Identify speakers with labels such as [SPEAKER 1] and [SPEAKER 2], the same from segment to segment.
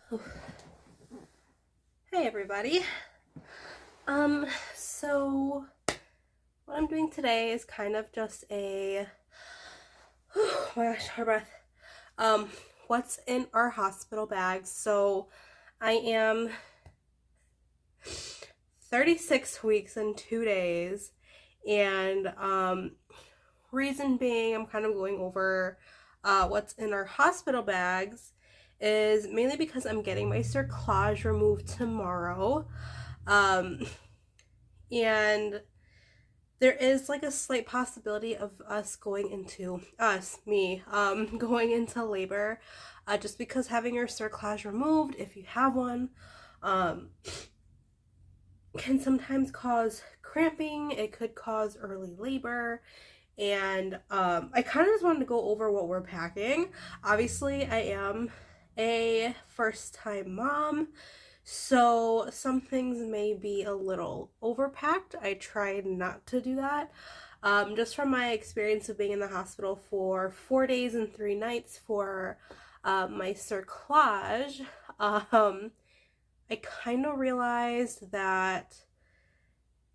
[SPEAKER 1] Hey everybody. So what I'm doing today is kind of just a oh my gosh, hard breath. What's in our hospital bags. So I am 36 weeks and 2 days, and reason being I'm kind of going over what's in our hospital bags is mainly because I'm getting my cerclage removed tomorrow. And there is like a slight possibility of going into labor, just because having your cerclage removed, if you have one, um, can sometimes cause cramping. It could cause early labor. And I kind of just wanted to go over what we're packing. Obviously, I am a first time mom, so some things may be a little overpacked. I tried not to do that. Just from my experience of being in the hospital for 4 days and 3 nights for my cerclage, I kind of realized that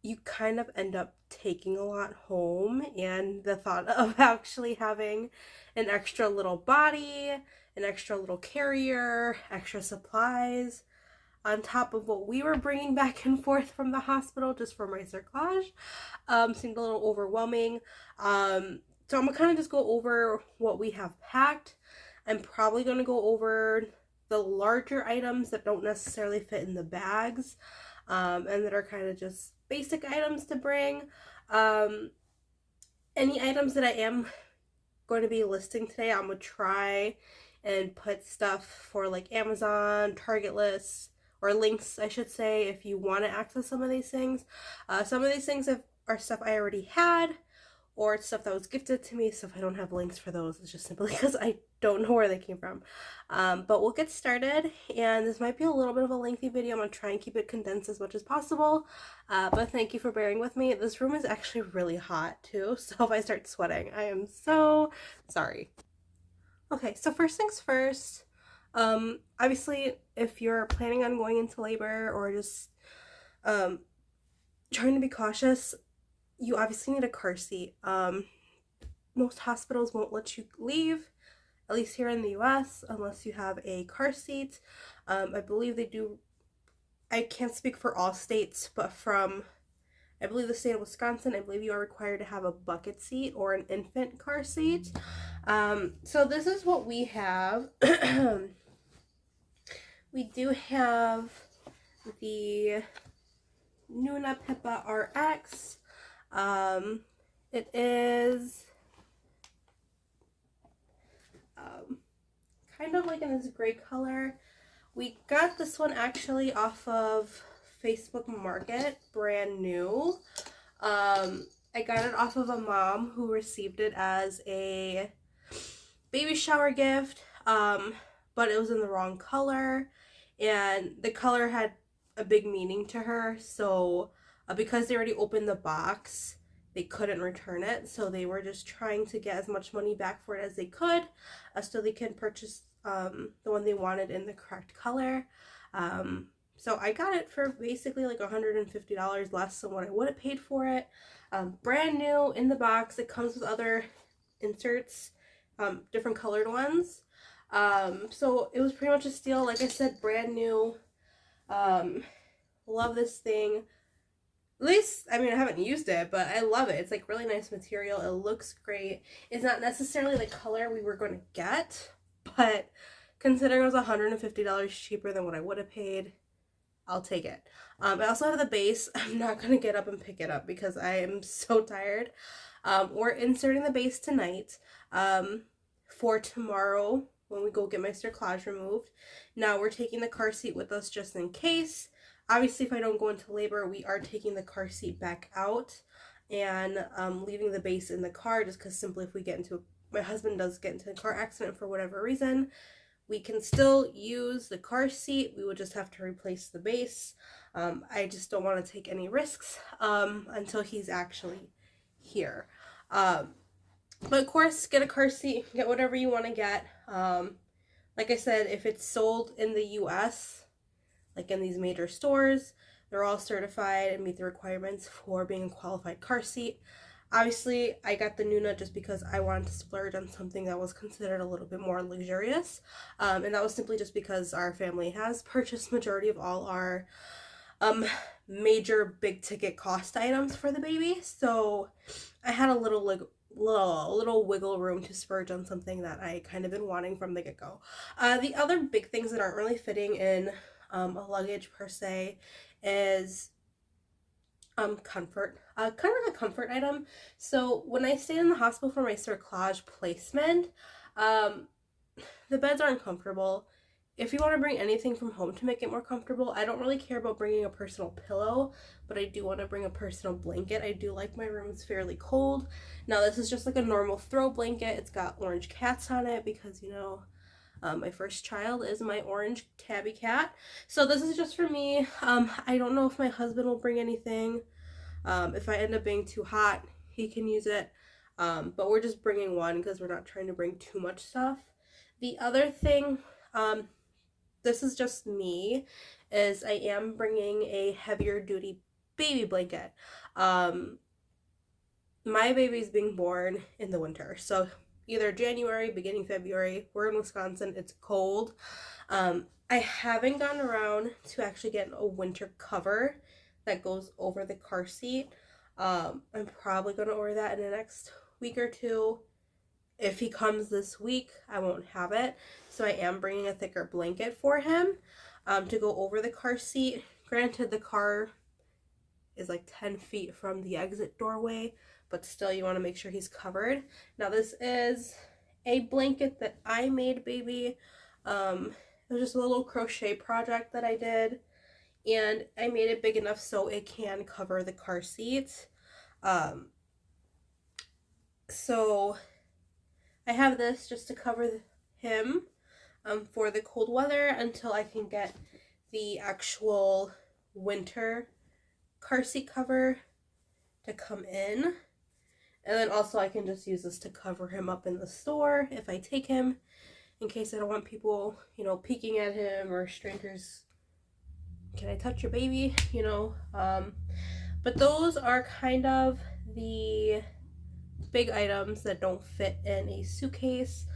[SPEAKER 1] you kind of end up taking a lot home, and the thought of actually having an extra little body, an extra little carrier, extra supplies on top of what we were bringing back and forth from the hospital just for my cerclage seemed a little overwhelming. So I'm gonna kind of just go over what we have packed. I'm probably gonna go over the larger items that don't necessarily fit in the bags, and that are kind of just basic items to bring. Any items that I am going to be listing today, I'm gonna try and put stuff for like Amazon, Target lists, or links, I should say, if you want to access some of these things. Some of these things are stuff I already had, or it's stuff that was gifted to me, so if I don't have links for those, it's just simply because I don't know where they came from. But we'll get started, and this might be a little bit of a lengthy video. I'm going to try and keep it condensed as much as possible, but thank you for bearing with me. This room is actually really hot too, so if I start sweating, I am so sorry. Okay, so first things first, obviously if you're planning on going into labor or just trying to be cautious, you obviously need a car seat. Most hospitals won't let you leave, at least here in the US, unless you have a car seat. I believe they do. I can't speak for all states, but from, I believe, the state of Wisconsin, I believe you are required to have a bucket seat or an infant car seat. So this is what we have. We do have the Nuna Pipa RX. It is kind of like in this gray color. We got this one actually off of Facebook Market, brand new. I got it off of a mom who received it as a baby shower gift, but it was in the wrong color, and the color had a big meaning to her, so because they already opened the box, they couldn't return it, so they were just trying to get as much money back for it as they could, so they can purchase the one they wanted in the correct color. So I got it for basically like $150 less than what I would have paid for it. Brand new in the box. It comes with other inserts, different colored ones. So it was pretty much a steal. Like I said, brand new. Love this thing. At least, I mean, I haven't used it, but I love it. It's like really nice material. It looks great. It's not necessarily the color we were going to get, but considering it was $150 cheaper than what I would have paid, I'll take it. I also have the base. I'm not going to get up and pick it up because I am so tired. We're inserting the base tonight for tomorrow when we go get my cerclage removed. Now we're taking the car seat with us just in case. Obviously, if I don't go into labor, we are taking the car seat back out and leaving the base in the car, just because simply if we get into, my husband does get into a car accident for whatever reason, we can still use the car seat. We would just have to replace the base. I just don't want to take any risks until he's actually here. But of course, get a car seat, get whatever you want to get. Like I said, if it's sold in the US, like in these major stores, they're all certified and meet the requirements for being a qualified car seat. Obviously, I got the Nuna just because I wanted to splurge on something that was considered a little bit more luxurious. And that was simply just because our family has purchased majority of all our major big ticket cost items for the baby. So I had a little wiggle room to splurge on something that I kind of been wanting from the get-go. The other big things that aren't really fitting in a luggage per se is comfort, kind of like a comfort item. So when I stayed in the hospital for my cerclage placement, the beds aren't comfortable. If you want to bring anything from home to make it more comfortable, I don't really care about bringing a personal pillow, but I do want to bring a personal blanket. I do like my rooms fairly cold. Now this is just like a normal throw blanket. It's got orange cats on it because, you know, my first child is my orange tabby cat. So this is just for me. I don't know if my husband will bring anything. If I end up being too hot, he can use it. But we're just bringing one because we're not trying to bring too much stuff. The other thing, this is just me, is I am bringing a heavier duty baby blanket. My baby's being born in the winter, so either January, beginning February. We're in Wisconsin, it's cold. I haven't gotten around to actually getting a winter cover that goes over the car seat. I'm probably going to order that in the next week or two. If he comes this week, I won't have it. So I am bringing a thicker blanket for him to go over the car seat. Granted, the car is like 10 feet from the exit doorway, but still you want to make sure he's covered. Now this is a blanket that I made, baby. It was just a little crochet project that I did, and I made it big enough so it can cover the car seat. So I have this just to cover him for the cold weather until I can get the actual winter car seat cover to come in. And then also I can just use this to cover him up in the store if I take him, in case I don't want people, you know, peeking at him or strangers. Can I touch your baby? You know, but those are kind of the big items that don't fit in a suitcase.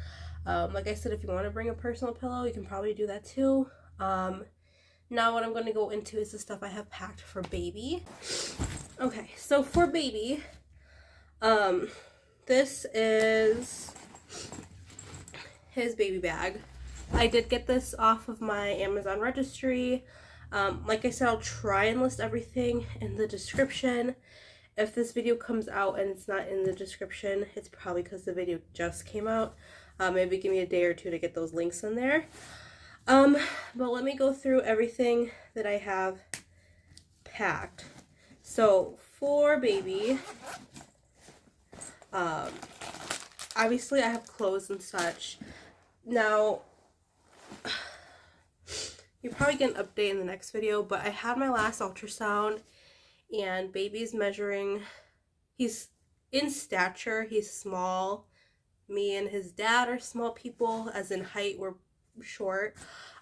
[SPEAKER 1] Like I said, if you want to bring a personal pillow, you can probably do that too. Now what I'm going to go into is the stuff I have packed for baby. Okay, so for baby, this is his baby bag. I did get this off of my Amazon registry. Like I said, I'll try and list everything in the description. If this video comes out and it's not in the description, it's probably because the video just came out. Maybe give me a day or two to get those links in there. But let me go through everything that I have packed. So for baby, obviously I have clothes and such. Now, you'll probably get an update in the next video, but I had my last ultrasound and baby's measuring, he's in stature, he's small. Me and his dad are small people, as in height, we're short.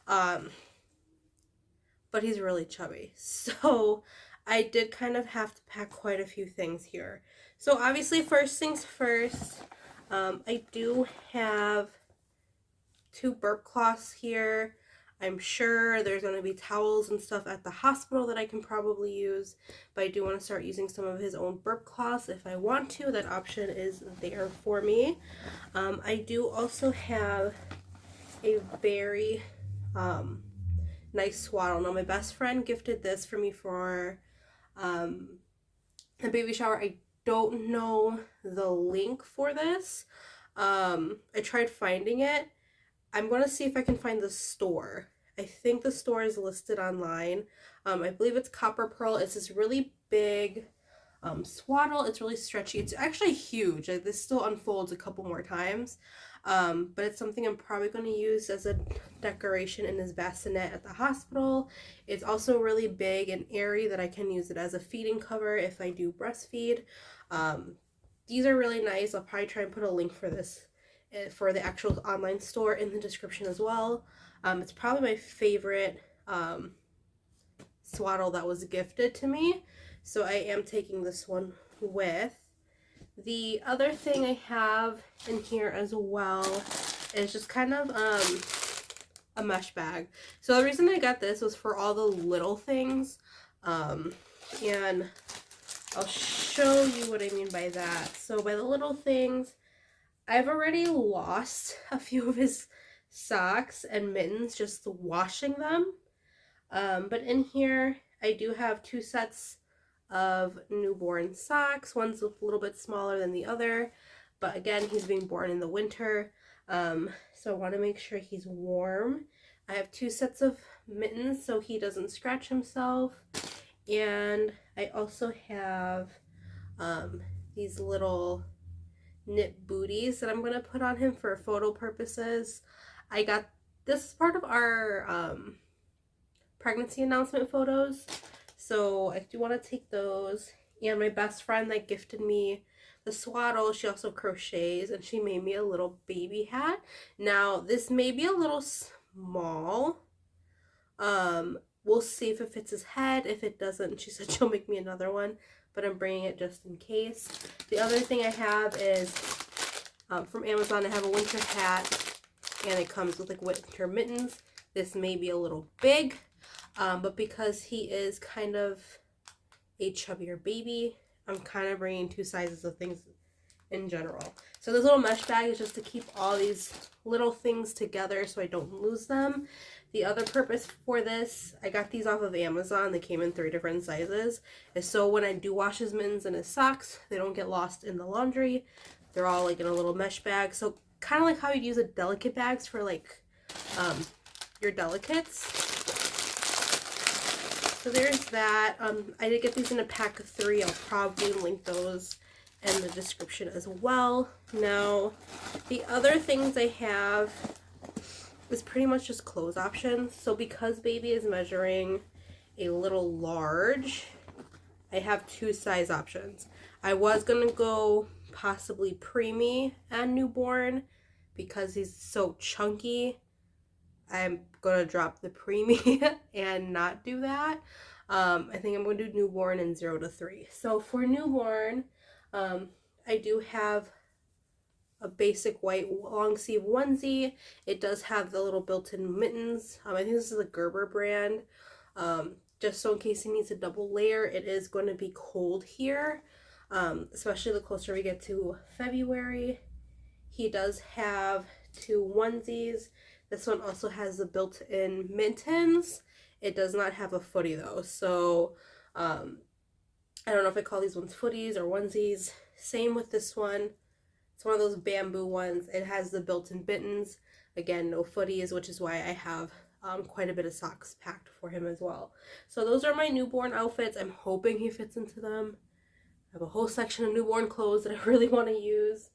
[SPEAKER 1] But he's really chubby. So I did kind of have to pack quite a few things here. So obviously, first things first, I do have 2 burp cloths here. I'm sure there's going to be towels and stuff at the hospital that I can probably use, but I do want to start using some of his own burp cloths if I want to. That option is there for me. I do also have a very nice swaddle. Now my best friend gifted this for me for the baby shower. I don't know the link for this. I tried finding it. I'm going to see if I can find the store. I think the store is listed online. I believe it's Copper Pearl. It's this really big swaddle. It's really stretchy. It's actually huge. Like, this still unfolds a couple more times. But it's something I'm probably going to use as a decoration in his bassinet at the hospital. It's also really big and airy that I can use it as a feeding cover if I do breastfeed. These are really nice. I'll probably try and put a link for this for the actual online store in the description as well. It's probably my favorite swaddle that was gifted to me, so I am taking this one with. The other thing I have in here as well is just kind of a mesh bag. So the reason I got this was for all the little things, and I'll show you what I mean by that. So by the little things, I've already lost a few of his socks and mittens just washing them. But in here, I do have 2 sets of newborn socks. One's a little bit smaller than the other, but again, he's being born in the winter, so I want to make sure he's warm. I have 2 sets of mittens so he doesn't scratch himself, and I also have these little knit booties that I'm going to put on him for photo purposes. I got this as part of our pregnancy announcement photos, so I do want to take those. And my best friend that gifted me the swaddle, she also crochets, and she made me a little baby hat. Now this may be a little small, we'll see if it fits his head. If it doesn't, she said she'll make me another one, but I'm bringing it just in case. The other thing I have is from Amazon. I have a winter hat, and it comes with like winter mittens. This may be a little big, but because he is kind of a chubbier baby, I'm kind of bringing 2 sizes of things in general. So this little mesh bag is just to keep all these little things together so I don't lose them. The other purpose for this, I got these off of Amazon. They came in 3 different sizes. Is so when I do wash his mittens and his socks, they don't get lost in the laundry. They're all like in a little mesh bag. So kind of like how you'd use a delicate bags for like your delicates. So there's that. I did get these in a pack of 3. I'll probably link those in the description as well. Now, the other things I have is pretty much just clothes options. So because baby is measuring a little large, I have 2 size options. I was going to go possibly preemie and newborn because he's so chunky. I'm going to drop the preemie and not do that. I think I'm going to do newborn and 0 to 3. So for newborn, I do have a basic white long sleeve onesie. It does have the little built-in mittens. I think this is a Gerber brand. Just so in case he needs a double layer, it is going to be cold here, especially the closer we get to February. He does have 2 onesies. This one also has the built-in mittens. It does not have a footy though, so I don't know if I call these ones footies or onesies. Same with this one. It's one of those bamboo ones. It has the built-in mittens. Again, no footies, which is why I have quite a bit of socks packed for him as well. So those are my newborn outfits. I'm hoping he fits into them. I have a whole section of newborn clothes that I really want to use.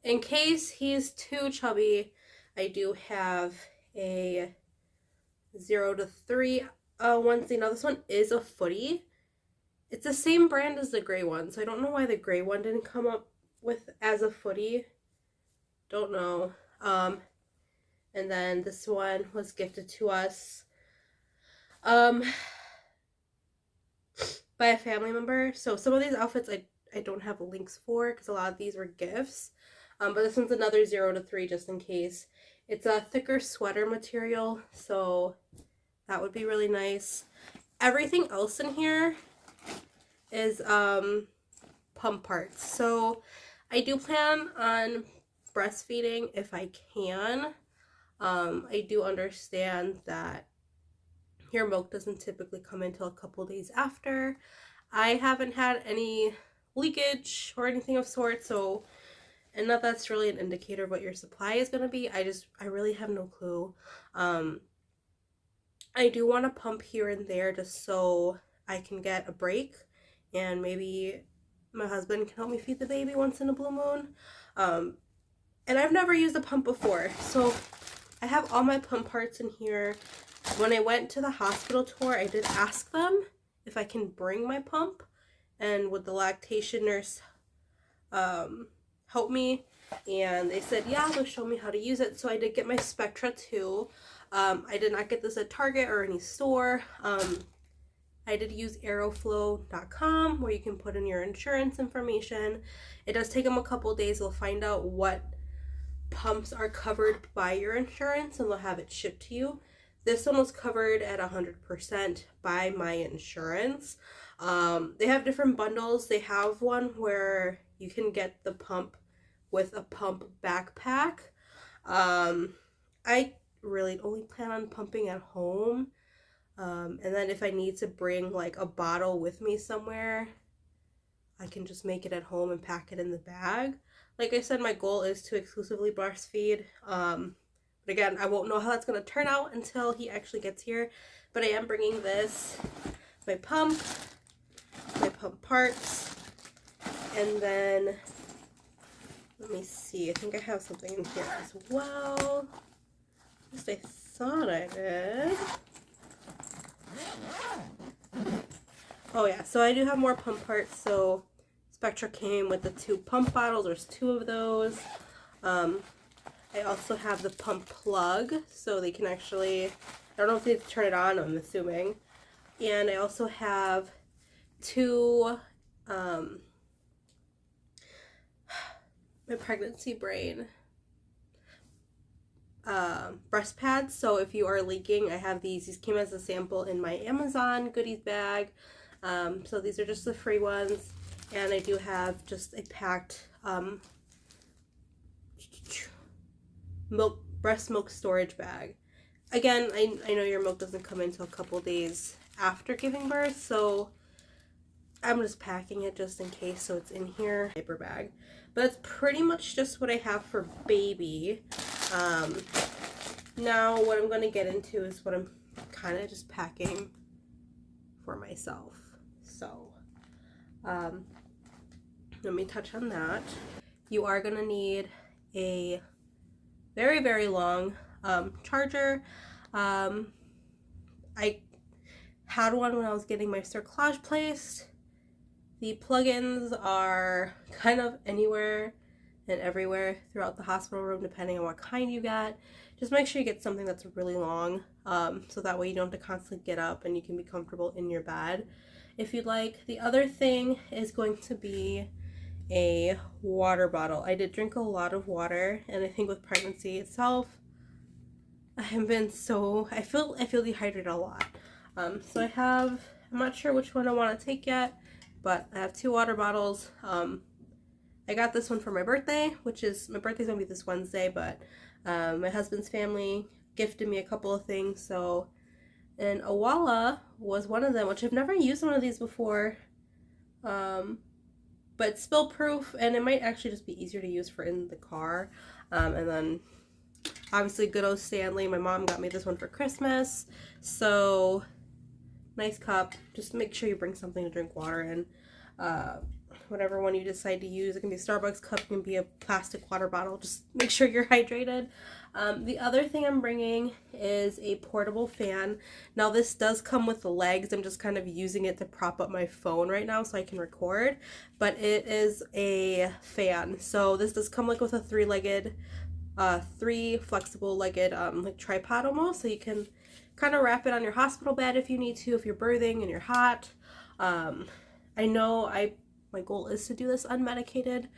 [SPEAKER 1] In case he's too chubby, I do have a 0 to 3 onesie. Now this one is a footy. It's the same brand as the gray one, so I don't know why the gray one didn't come up with as a footy. Don't know. And then this one was gifted to us by a family member. So some of these outfits I don't have links for because a lot of these were gifts. But this one's another 0 to 3 just in case. It's a thicker sweater material, so that would be really nice. Everything else in here is pump parts. So I do plan on breastfeeding if I can. I do understand that your milk doesn't typically come until a couple days after. I haven't had any leakage or anything of sorts, so, and that's really an indicator of what your supply is going to be. I really have no clue. I do want to pump here and there just so I can get a break, and maybe my husband can help me feed the baby once in a blue moon. And I've never used a pump before, so I have all my pump parts in here. When I went to the hospital tour, I did ask them if I can bring my pump, and would the lactation nurse help me. and they said, yeah, they'll show me how to use it. So I did get my Spectra too. I did not get this at Target or any store. I did use aeroflow.com where you can put in your insurance information. It does take them a couple days. They'll find out what pumps are covered by your insurance and they'll have it shipped to you. This one was covered at 100% by my insurance. They have different bundles. They have one where you can get the pump with a pump backpack. I really only plan on pumping at home. And then if I need to bring like a bottle with me somewhere, I can just make it at home and pack it in the bag. Like I said, my goal is to exclusively breastfeed. But again, I won't know how that's going to turn out until he actually gets here. But I am bringing this, my pump parts, and then, let me see, I think I have something in here as well. At least I thought I did. Oh yeah, so I do have more pump parts. So Spectra came with the 2 pump bottles. There's 2 of those. I also have the pump plug, so they can actually, I don't know if they have to turn it on, I'm assuming. And I also have 2, my pregnancy brain, breast pads. So if you are leaking, I have these came as a sample in my Amazon goodies bag. So these are just the free ones, and I do have just a packed breast milk storage bag. Again, I know your milk doesn't come in until a couple days after giving birth, so I'm just packing it just in case, so it's in here. Diaper bag. But that's pretty much just what I have for baby. Now what I'm going to get into is what I'm kind of just packing for myself. So let me touch on that. You are going to need a very, very long charger. I had one when I was getting my cerclage placed. The plugins are kind of anywhere and everywhere throughout the hospital room, depending on what kind you get. Just make sure you get something that's really long, so that way you don't have to constantly get up and you can be comfortable in your bed if you'd like. The other thing is going to be a water bottle. I did drink a lot of water, and I think with pregnancy itself, I feel dehydrated a lot. So I'm not sure which one I want to take yet, but I have 2 water bottles. I got this one for my birthday, my birthday's gonna be this Wednesday, but my husband's family gifted me a couple of things, so, and Awala was one of them, which I've never used one of these before, but it's spill proof, and it might actually just be easier to use for in the car. And then obviously good old Stanley, my mom got me this one for Christmas, so nice cup. Just make sure you bring something to drink water in. Whatever one you decide to use. It can be a Starbucks cup, it can be a plastic water bottle. Just make sure you're hydrated. The other thing I'm bringing is a portable fan. Now this does come with the legs. I'm just kind of using it to prop up my phone right now so I can record. But it is a fan. So this does come like with a 3 flexible legged like tripod almost. So you can kind of wrap it on your hospital bed if you need to, if you're birthing and you're hot. I know my goal is to do this unmedicated,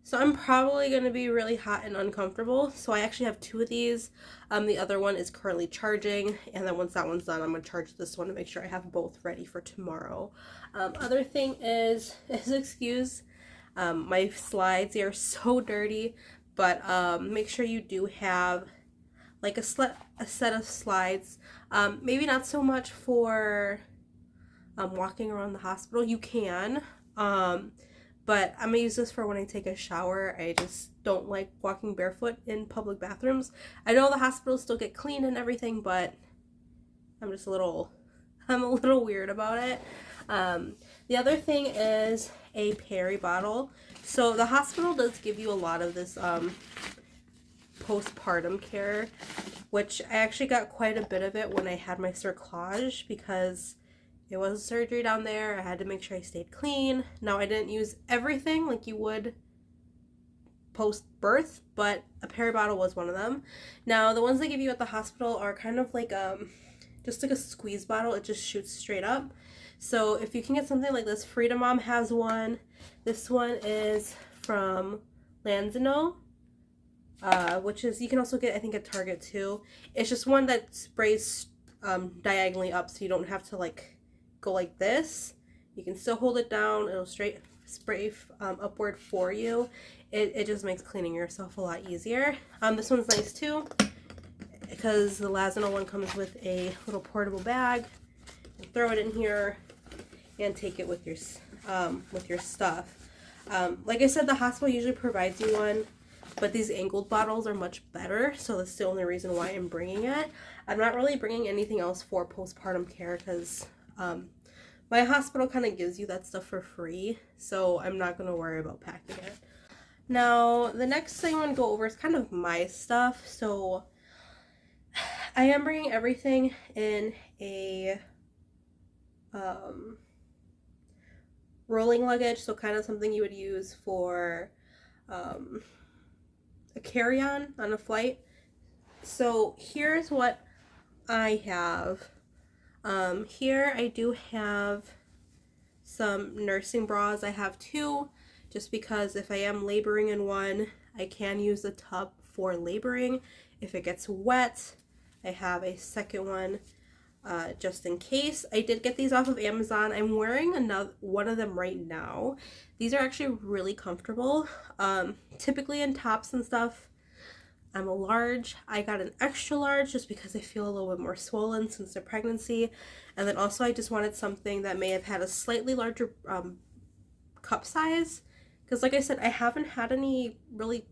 [SPEAKER 1] so I'm probably going to be really hot and uncomfortable. So I actually have 2 of these. The other one is currently charging, and then once that one's done, I'm going to charge this one to make sure I have both ready for tomorrow. Other thing is excuse my slides. They are so dirty, but make sure you do have like a set of slides. Maybe not so much for walking around the hospital. You can, but I'm gonna use this for when I take a shower. I just don't like walking barefoot in public bathrooms. I know the hospitals still get clean and everything, but I'm a little weird about it. The other thing is a Peri bottle. So the hospital does give you a lot of this postpartum care, which I actually got quite a bit of it when I had my cerclage, because it was a surgery down there. I had to make sure I stayed clean. Now I didn't use everything like you would post-birth, but a Peri Bottle was one of them. Now, the ones they give you at the hospital are kind of like just like a squeeze bottle. It just shoots straight up. So if you can get something like this, Freedom Mom has one. This one is from Lanzino, which is, you can also get, I think, at Target too. It's just one that sprays diagonally up, so you don't have to like go like this. You can still hold it down. It'll straight spray upward for you. It just makes cleaning yourself a lot easier. This one's nice too, because the Lanzino one comes with a little portable bag. You throw it in here and take it with your stuff. Like I said, the hospital usually provides you one, but these angled bottles are much better, so that's the only reason why I'm bringing it. I'm not really bringing anything else for postpartum care because my hospital kind of gives you that stuff for free, so I'm not going to worry about packing it. Now, the next thing I'm going to go over is kind of my stuff. So I am bringing everything in a rolling luggage, so kind of something you would use for a carry-on on a flight. So here's what I have. Here I do have some nursing bras. I have two, just because if I am laboring in one, I can use the tub for laboring. If it gets wet, I have a second one just in case. I did get these off of Amazon. I'm wearing one of them right now. These are actually really comfortable. Typically in tops and stuff, I'm a large. I got an extra large just because I feel a little bit more swollen since the pregnancy. And then also I just wanted something that may have had a slightly larger cup size. Because like I said, I haven't had any really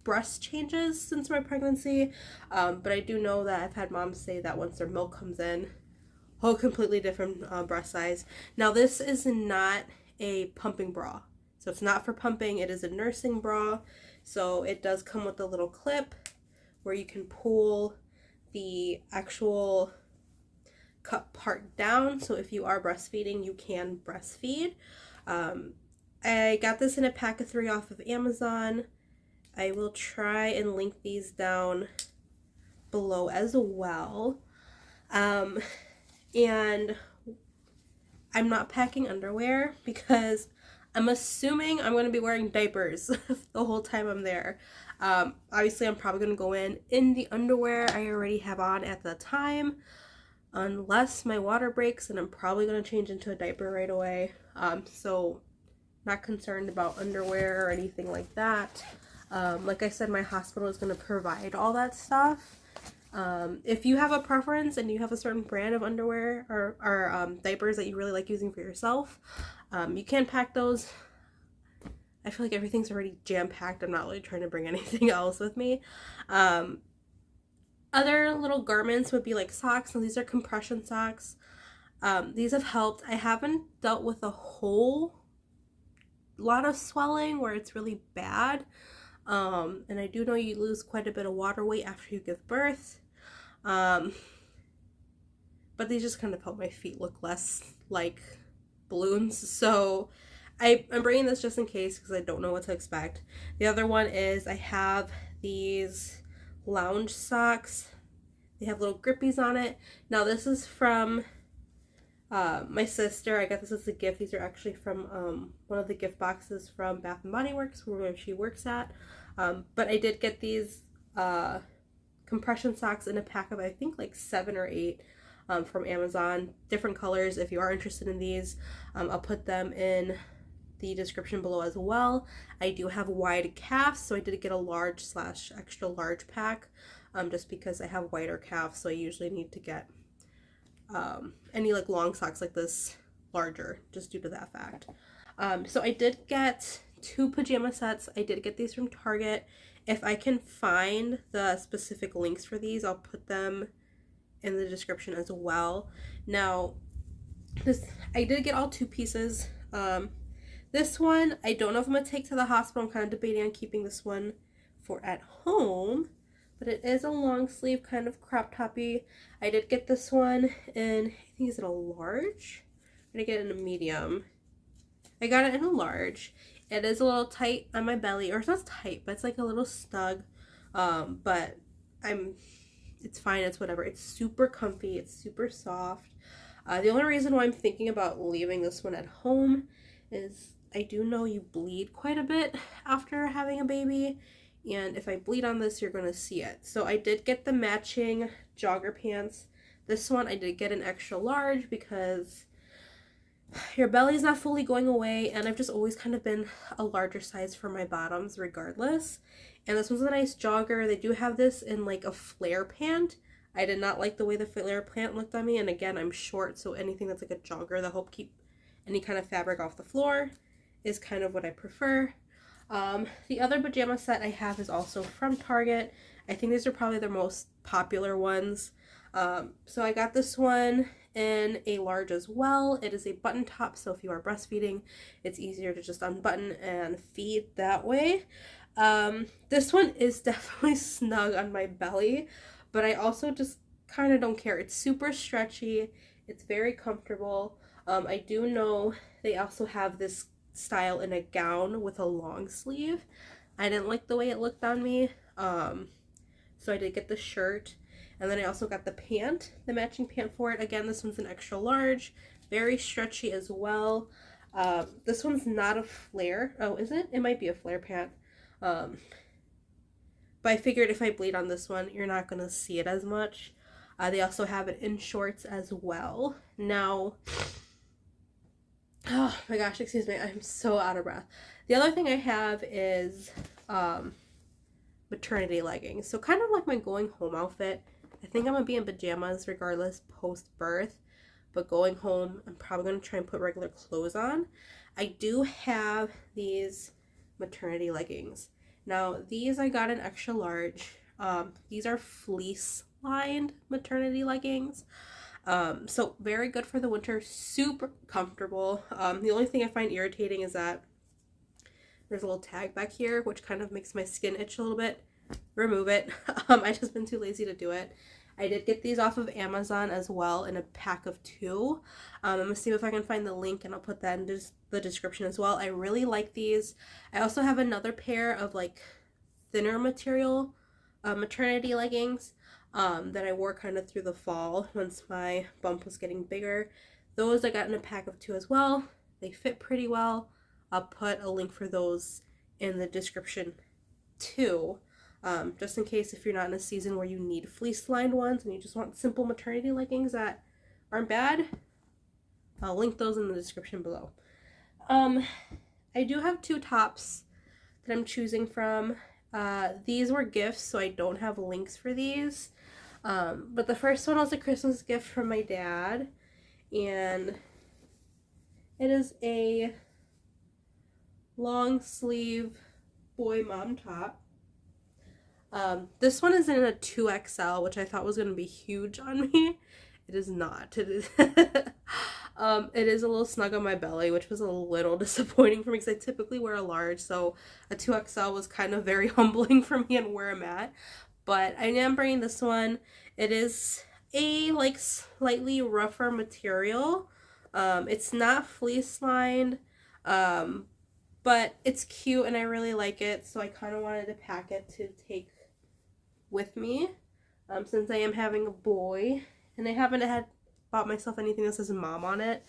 [SPEAKER 1] breast changes since my pregnancy. But I do know that I've had moms say that once their milk comes in, whole completely different breast size. Now this is not a pumping bra. So it's not for pumping. It is a nursing bra. So it does come with a little clip where you can pull the actual cup part down. So if you are breastfeeding, you can breastfeed. I got this in a pack of 3 off of Amazon. I will try and link these down below as well. And I'm not packing underwear because I'm assuming I'm going to be wearing diapers the whole time I'm there. Obviously, I'm probably going to go in the underwear I already have on at the time, unless my water breaks, and I'm probably going to change into a diaper right away. So not concerned about underwear or anything like that. Like I said, my hospital is going to provide all that stuff. If you have a preference and you have a certain brand of underwear or diapers that you really like using for yourself, you can pack those. I feel like everything's already jam-packed. I'm not really trying to bring anything else with me. Other little garments would be like socks. Now these are compression socks. These have helped. I haven't dealt with a whole lot of swelling where it's really bad. And I do know you lose quite a bit of water weight after you give birth. But these just kind of help my feet look less like balloons. So I'm bringing this just in case because I don't know what to expect. The other one is I have these lounge socks. They have little grippies on it. Now this is from my sister. I got this as a gift. These are actually from one of the gift boxes from Bath & Body Works where she works at. But I did get these compression socks in a pack of I think like 7 or 8 from Amazon. Different colors. If you are interested in these, I'll put them in the description below as well. I do have wide calves, so I did get a large / extra large pack just because I have wider calves, so I usually need to get any like long socks like this larger just due to that fact. So I did get 2 pajama sets. I did get these from Target. If I can find the specific links for these, I'll put them in the description as well. Now I did get all 2 pieces. This one I don't know if I'm gonna take to the hospital. I'm kind of debating on keeping this one for at home, but it is a long sleeve kind of crop toppy. I did get this one in, I think, is it a large? I did get it in a medium. I got it in a large. It is a little tight on my belly, or it's not tight, but it's like a little snug. But it's fine, it's whatever. It's super comfy, it's super soft. The only reason why I'm thinking about leaving this one at home is I do know you bleed quite a bit after having a baby, and if I bleed on this, you're going to see it. So I did get the matching jogger pants. This one I did get an extra large because your belly's not fully going away, and I've just always kind of been a larger size for my bottoms regardless. And this one's a nice jogger. They do have this in like a flare pant. I did not like the way the flare pant looked on me, and again, I'm short, so anything that's like a jogger that help keep any kind of fabric off the floor is kind of what I prefer. The other pajama set I have is also from Target. I think these are probably their most popular ones. So I got this one in a large as well. It is a button top, so if you are breastfeeding, it's easier to just unbutton and feed that way. This one is definitely snug on my belly, but I also just kind of don't care. It's super stretchy. It's very comfortable. I do know they also have this style in a gown with a long sleeve. I didn't like the way it looked on me, so I did get the shirt. And then I also got the pant, the matching pant for it. Again, this one's an extra large, very stretchy as well. This one's not a flare. Oh, is it? It might be a flare pant. But I figured if I bleed on this one, you're not going to see it as much. They also have it in shorts as well. Now, oh my gosh, excuse me, I'm so out of breath. The other thing I have is maternity leggings. So kind of like my going home outfit. I think I'm going to be in pajamas regardless post-birth, but going home, I'm probably going to try and put regular clothes on. I do have these maternity leggings. Now, these I got an extra large. These are fleece lined maternity leggings. So very good for the winter, super comfortable. The only thing I find irritating is that there's a little tag back here, which kind of makes my skin itch a little bit. Remove it. I just been too lazy to do it. I did get these off of Amazon as well in a pack of 2. I'm gonna see if I can find the link, and I'll put that in the description as well. I really like these. I also have another pair of like thinner material maternity leggings that I wore kind of through the fall once my bump was getting bigger. Those I got in a pack of 2 as well. They fit pretty well. I'll put a link for those in the description too. Just in case if you're not in a season where you need fleece lined ones and you just want simple maternity leggings that aren't bad, I'll link those in the description below. I do have 2 tops that I'm choosing from. These were gifts, so I don't have links for these. But the first one was a Christmas gift from my dad, and it is a long sleeve boy mom top. This one is in a 2XL, which I thought was going to be huge on me. It is not. It is it is a little snug on my belly, which was a little disappointing for me because I typically wear a large, so a 2XL was kind of very humbling for me and where I'm at. But I am bringing this one. It is a like slightly rougher material. It's not fleece lined, but it's cute and I really like it, so I kind of wanted to pack it to take with me, since I am having a boy, and I haven't bought myself anything that says mom on it.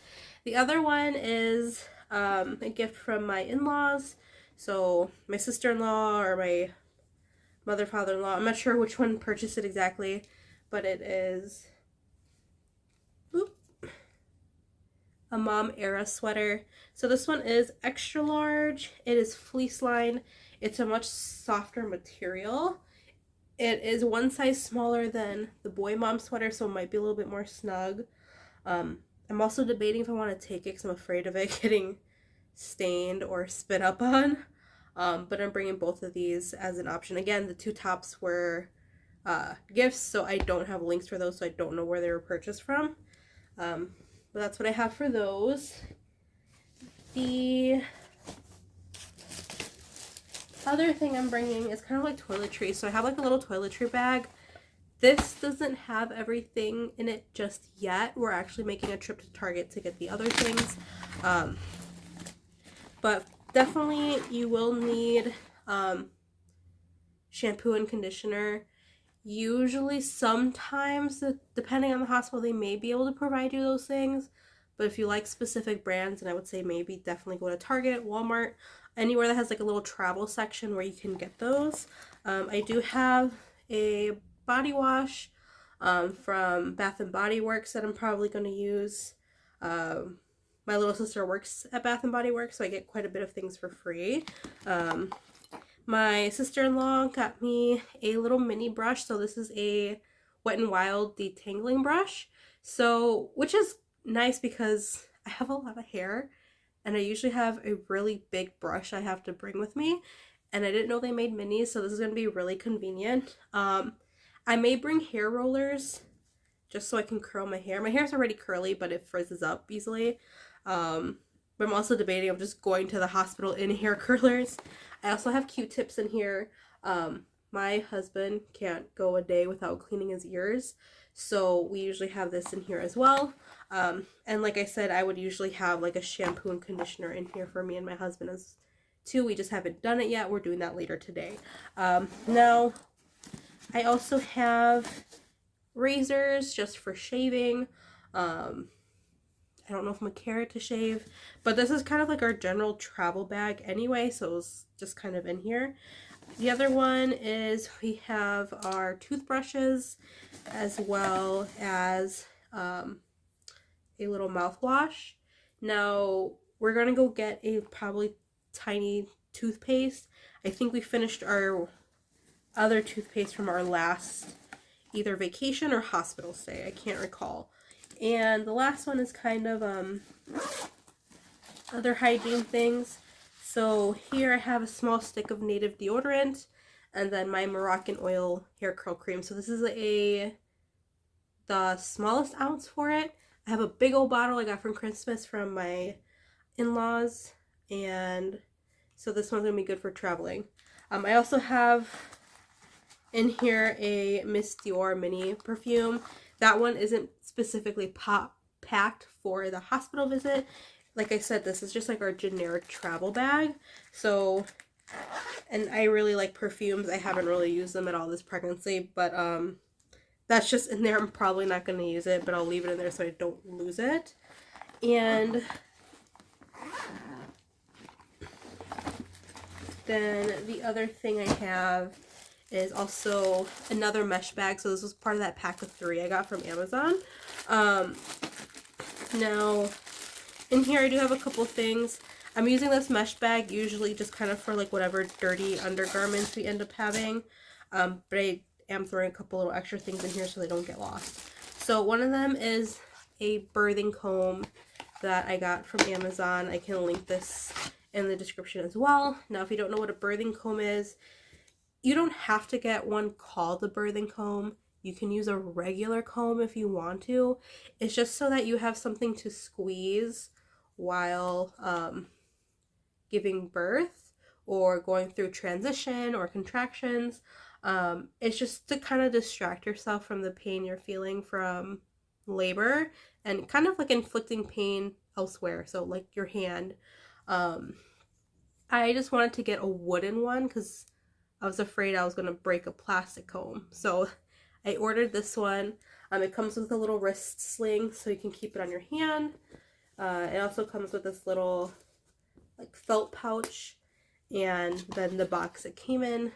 [SPEAKER 1] The other one is a gift from my in-laws, so my sister-in-law or my mother, father-in-law, I'm not sure which one purchased it exactly, but it is a mom era sweater. So this one is extra large. It is fleece lined. It's a much softer material. It is one size smaller than the boy mom sweater, so it might be a little bit more snug. I'm also debating if I want to take it because I'm afraid of it getting stained or spit up on. But I'm bringing both of these as an option. Again, the 2 tops were gifts, so I don't have links for those, so I don't know where they were purchased from. But that's what I have for those. The other thing I'm bringing is kind of like toiletries. So I have like a little toiletry bag. This doesn't have everything in it just yet. We're actually making a trip to Target to get the other things. But definitely you will need shampoo and conditioner. Usually, sometimes, depending on the hospital, they may be able to provide you those things. But if you like specific brands, and I would say maybe definitely go to Target, Walmart, anywhere that has like a little travel section where you can get those. I do have a body wash from Bath and Body Works that I'm probably going to use. My little sister works at Bath and Body Works, so I get quite a bit of things for free. My sister-in-law got me a little mini brush. So this is a Wet n Wild detangling brush. So, which is nice because I have a lot of hair and I usually have a really big brush I have to bring with me. And I didn't know they made minis, so this is going to be really convenient. I may bring hair rollers just so I can curl my hair. My hair's already curly, but it frizzes up easily. But I'm also debating of just going to the hospital in hair curlers. I also have Q-tips in here. My husband can't go a day without cleaning his ears, so we usually have this in here as well. And like I said, I would usually have like a shampoo and conditioner in here for me and my husband as too. We just haven't done it yet. We're doing that later today. Now, I also have razors just for shaving. I don't know if I'm gonna carry it to shave, but this is kind of like our general travel bag anyway, so it's just kind of in here. The other one is we have our toothbrushes as well as a little mouthwash. Now, we're gonna go get a probably tiny toothpaste. I think we finished our other toothpaste from our last either vacation or hospital stay. I can't recall. And the last one is kind of other hygiene things. So here I have a small stick of native deodorant and then my Moroccan oil hair curl cream. So this is the smallest ounce for it. I have a big old bottle I got from Christmas from my in-laws, and so this one's gonna be good for traveling. I also have in here a Miss Dior mini perfume. That one isn't specifically packed for the hospital visit. Like I said, this is just like our generic travel bag. So, and I really like perfumes. I haven't really used them at all this pregnancy, but that's just in there. I'm probably not going to use it, but I'll leave it in there so I don't lose it. And then the other thing I have is also another mesh bag. So this was part of that pack of 3 I got from Amazon. Now, in here I do have a couple things. I'm using this mesh bag usually just kind of for like whatever dirty undergarments we end up having. But I am throwing a couple little extra things in here so they don't get lost. So one of them is a birthing comb that I got from Amazon. I can link this in the description as well. Now, if you don't know what a birthing comb is, you don't have to get one called the birthing comb. You can use a regular comb if you want to. It's just so that you have something to squeeze while giving birth or going through transition or contractions. It's just to kind of distract yourself from the pain you're feeling from labor and kind of like inflicting pain elsewhere, so like your hand. I just wanted to get a wooden one because I was afraid I was going to break a plastic comb. So I ordered this one. It comes with a little wrist sling so you can keep it on your hand. It also comes with this little like felt pouch and then the box it came in.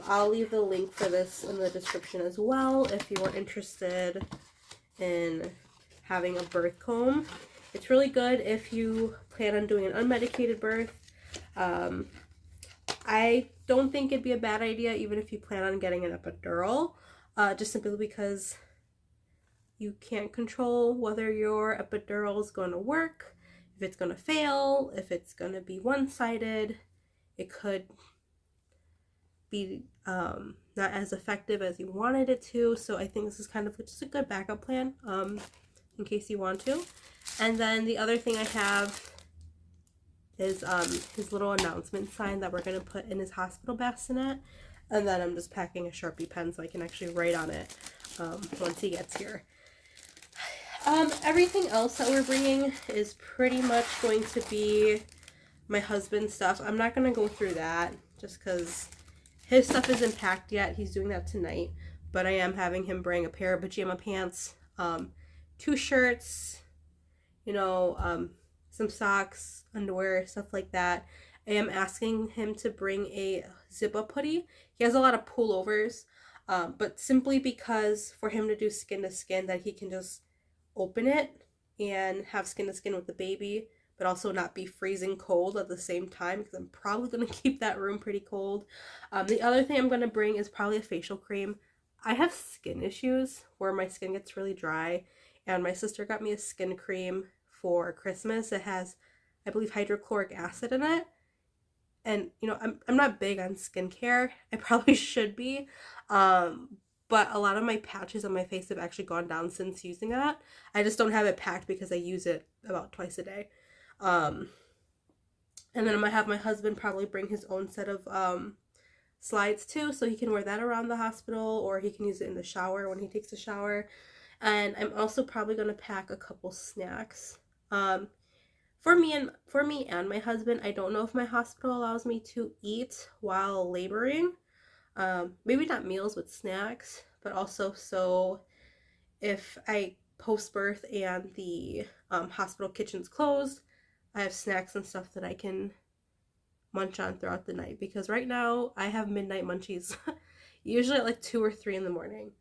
[SPEAKER 1] I'll leave the link for this in the description as well if you are interested in having a birth comb. It's really good if you plan on doing an unmedicated birth. I don't think it'd be a bad idea even if you plan on getting an epidural, just simply because you can't control whether your epidural is going to work, if it's going to fail, if it's going to be one-sided. It could be not as effective as you wanted it to, so I think this is kind of just a good backup plan in case you want to. And then the other thing I have is his little announcement sign that we're going to put in his hospital bassinet, and then I'm just packing a Sharpie pen so I can actually write on it once he gets here. Everything else that we're bringing is pretty much going to be my husband's stuff. I'm not going to go through that just because his stuff isn't packed yet. He's doing that tonight. But I am having him bring a pair of pajama pants, 2 shirts, some socks, underwear, stuff like that. I am asking him to bring a zip-up hoodie. He has a lot of pullovers, but simply because for him to do skin to skin, that he can just open it and have skin to skin with the baby, but also not be freezing cold at the same time, because I'm probably going to keep that room pretty cold. The other thing I'm going to bring is probably a facial cream. I have skin issues where my skin gets really dry, and my sister got me a skin cream for Christmas. It has, I believe, hydrochloric acid in it. And, I'm not big on skincare. I probably should be. But a lot of my patches on my face have actually gone down since using that. I just don't have it packed because I use it about twice a day. And then I'm going to have my husband probably bring his own set of slides too, so he can wear that around the hospital, or he can use it in the shower when he takes a shower. And I'm also probably going to pack a couple snacks. For me and my husband. I don't know if my hospital allows me to eat while laboring. Maybe not meals with snacks, but also so if I post birth and the hospital kitchen's closed, I have snacks and stuff that I can munch on throughout the night, because right now I have midnight munchies, usually at like 2 or 3 in the morning.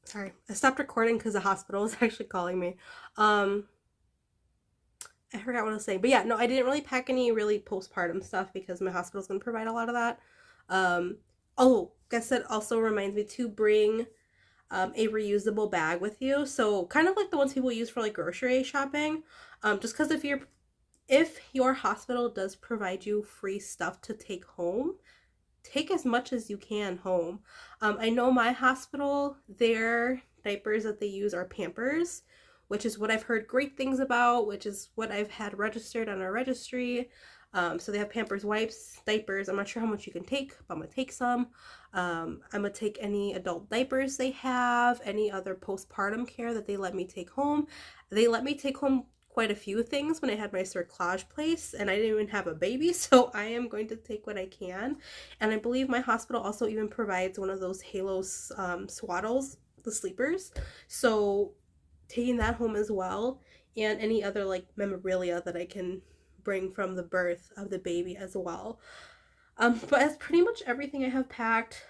[SPEAKER 1] Sorry, I stopped recording because the hospital was actually calling me. I forgot what I was saying, but yeah, no, I didn't really pack any really postpartum stuff because my hospital's going to provide a lot of that. Oh, guess that also reminds me to bring a reusable bag with you. So kind of like the ones people use for like grocery shopping. Just because if your hospital does provide you free stuff to take home, take as much as you can home. I know my hospital, their diapers that they use are Pampers, which is what I've heard great things about, which is what I've had registered on our registry. So they have Pampers wipes, diapers. I'm not sure how much you can take, but I'm going to take some. I'm going to take any adult diapers they have, any other postpartum care that they let me take home. They let me take home quite a few things when I had my cerclage place, and I didn't even have a baby, so I am going to take what I can. And I believe my hospital also even provides one of those Halos swaddles, the sleepers. So taking that home as well, and any other like memorabilia that I can bring from the birth of the baby as well. But that's pretty much everything I have packed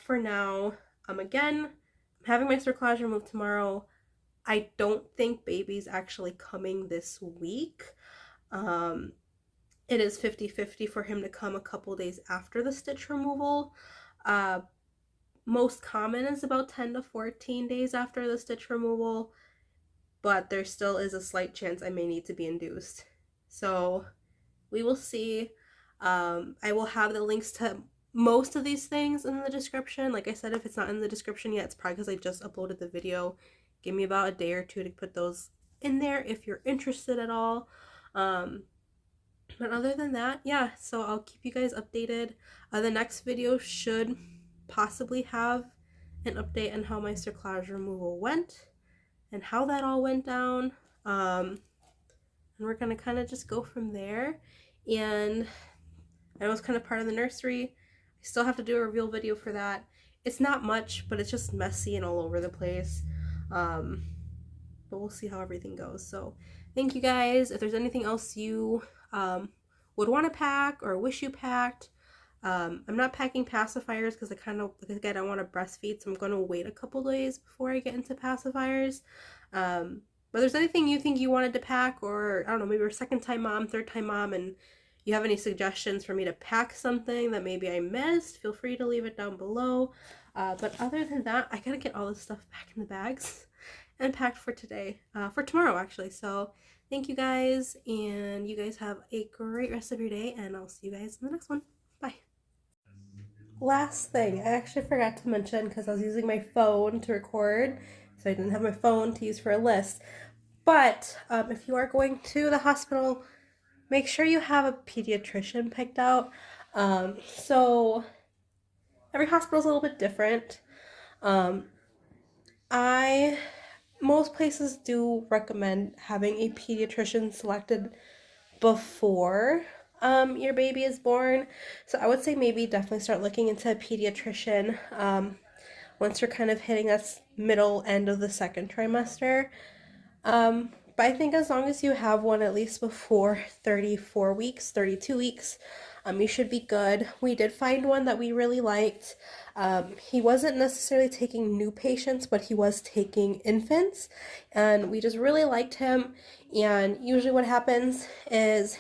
[SPEAKER 1] for now. Again, I'm having my cerclage removed tomorrow. I don't think baby's actually coming this week. It is 50-50 for him to come a couple days after the stitch removal. Most common is about 10 to 14 days after the stitch removal, but there still is a slight chance I may need to be induced. So we will see. I will have the links to most of these things in the description. Like I said, if it's not in the description yet, it's probably because I just uploaded the video. Give me about a day or two to put those in there if you're interested at all. But other than that, yeah, so I'll keep you guys updated. The next video should possibly have an update on how my cerclage removal went and how that all went down. And we're going to kind of just go from there. And I was kind of part of the nursery. I still have to do a reveal video for that. It's not much, but it's just messy and all over the place. But we'll see how everything goes. So thank you guys. If there's anything else you would want to pack or wish you packed, I'm not packing pacifiers because I want to breastfeed, so I'm going to wait a couple days before I get into pacifiers. But if there's anything you think you wanted to pack, or I don't know, maybe you're a second-time mom, third-time mom, and you have any suggestions for me to pack something that maybe I missed, feel free to leave it down below. But other than that, I gotta get all this stuff back in the bags and packed for today, for tomorrow actually. So thank you guys, and you guys have a great rest of your day, and I'll see you guys in the next one. Bye. Last thing, I actually forgot to mention because I was using my phone to record, so I didn't have my phone to use for a list. But if you are going to the hospital, make sure you have a pediatrician picked out. So every hospital is a little bit different. Most places do recommend having a pediatrician selected before your baby is born. So I would say maybe definitely start looking into a pediatrician once you're kind of hitting that middle end of the second trimester. But I think as long as you have one at least before 34 weeks, 32 weeks, you should be good. We did find one that we really liked. He wasn't necessarily taking new patients, but he was taking infants, and we just really liked him. And usually what happens is,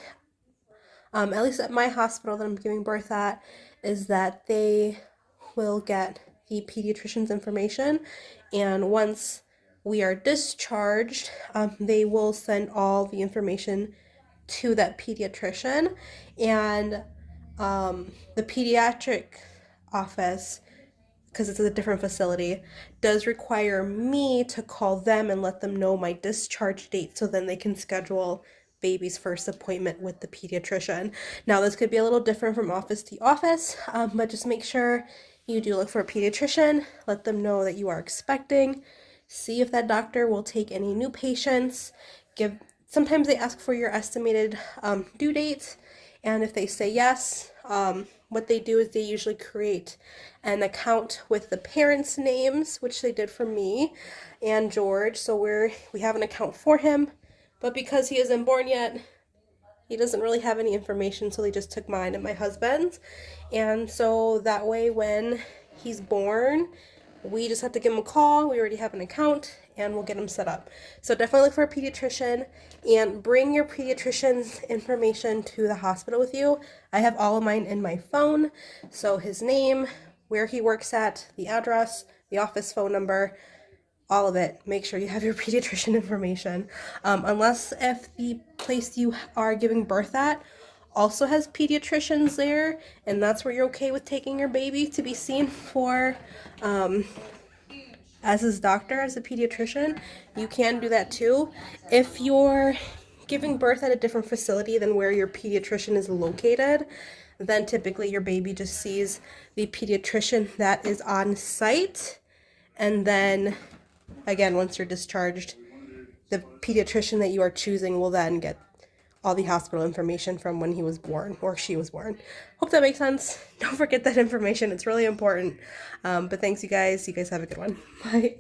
[SPEAKER 1] at least at my hospital that I'm giving birth at, is that they will get the pediatrician's information, and once we are discharged, they will send all the information to that pediatrician, and the pediatric office, because it's a different facility, does require me to call them and let them know my discharge date so then they can schedule baby's first appointment with the pediatrician. Now, this could be a little different from office to office, but just make sure you do look for a pediatrician, let them know that you are expecting, see if that doctor will take any new patients, sometimes they ask for your estimated due date, and if they say yes, what they do is they usually create an account with the parents' names, which they did for me and George. So we have an account for him, but because he isn't born yet, he doesn't really have any information, so they just took mine and my husband's. And so that way when he's born, we just have to give him a call. We already have an account and we'll get him set up. So definitely look for a pediatrician and bring your pediatrician's information to the hospital with you. I have all of mine in my phone. So his name, where he works at, the address, the office phone number, all of it. Make sure you have your pediatrician information. Unless if the place you are giving birth at also has pediatricians there, and that's where you're okay with taking your baby to be seen for as his doctor, as a pediatrician, you can do that too. If you're giving birth at a different facility than where your pediatrician is located, then typically your baby just sees the pediatrician that is on site, and then again, once you're discharged, the pediatrician that you are choosing will then get all the hospital information from when he was born or she was born. Hope that makes sense. Don't forget that information. It's really important. But thanks, you guys. You guys have a good one. Bye.